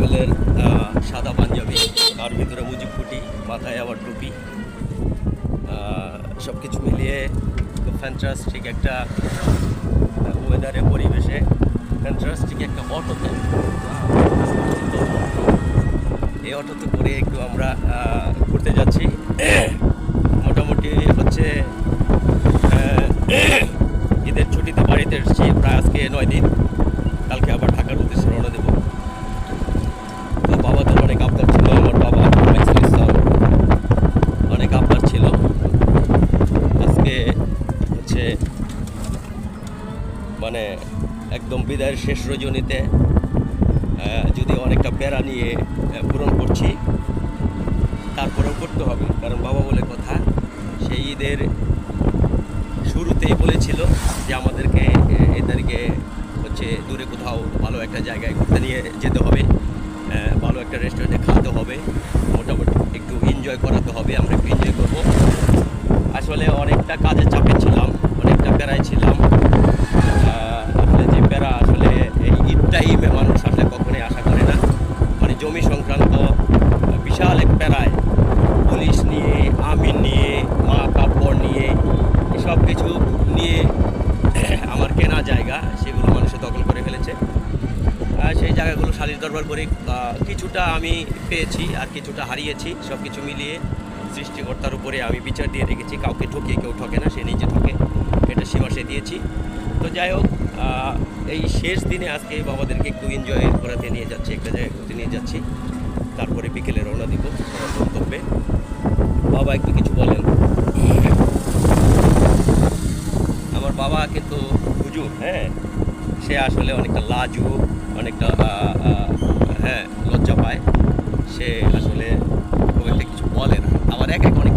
লেভেলের সাদা পাঞ্জাবি, তার ভিতরে মুজিব ফুটি, মাথায় আবার টুপি, সব কিছু মিলিয়ে খুব ফ্যান্টাস্টিক একটা ওয়েদারে, পরিবেশে ফ্যান্টাস্টিক একটা অটোতে, এই অটোতে করে একটু আমরা ঘুরতে যাচ্ছি। মোটামুটি হচ্ছে ঈদের ছুটিতে বাড়িতে এসেছি, প্রায় আজকে 9 দিন। কালকে আবার ঢাকার উদ্দেশ্যে রওনা দেবো। তো বাবাদের অনেক আবদার ছিল, আমার বাবা মেক্সুল ইসলাম অনেক আবদার ছিল। আজকে হচ্ছে মানে একদম বিদায়ের শেষ রজনীতে, যদি অনেকটা প্যারা নিয়ে পূরণ করছি, তারপরেও করতে হবে, কারণ বাবা বলে কথা, সেই ঈদের শুরুতেই বলেছিল যে আমাদেরকে এই তারিখে হচ্ছে দূরে কোথাও ভালো একটা জায়গায় ঘুরতে নিয়ে যেতে হবে, ভালো একটা রেস্টুরেন্টে খাওয়াতে হবে, মোটামুটি একটু এনজয় করাতে হবে। আমরা একটু এনজয় করবো। আসলে অনেকটা কাজের চাপে ছিলাম, অনেকটা প্যারায় ছিলাম। আসলে যে প্যারা, আসলে এই ঈদ টাইমে মানুষ আসলে কখনোই আশা করে না। মানে জমি সংক্রান্ত বিশাল এক প্যারায়, পুলিশ নিয়ে, আমিন নিয়ে, মা কাপড় নিয়ে, সব কিছু নিয়ে আমার কেনা জায়গা সেগুলো মানুষে দখল করে ফেলেছে। সেই জায়গাগুলো সালিশ দরবার করে কিছুটা আমি পেয়েছি আর কিছুটা হারিয়েছি। সব কিছু মিলিয়ে সৃষ্টিকর্তার উপরে আমি বিচার দিয়ে রেখেছি। কাউকে ঠকিয়ে কেউ ঠকে না, সে নিজে ঠকে, এটা সীমা সে দিয়েছি। তো যাই হোক, এই শেষ দিনে আজকে বাবাদেরকে একটু এনজয় করাতে নিয়ে যাচ্ছি, একটা জায়গায় ঘুরতে নিয়ে যাচ্ছি। তারপরে বিকেলে রওনা দিব আমার গন্তব্যে। বাবা একটু কিছু বলেন। আমার বাবা কিন্তু হুজুর, সে আসলে অনেকটা লাজুক, অনেকটা লজ্জা পায়। সে আসলে খুব একটা কিছু বলে না। আবার এক অনেক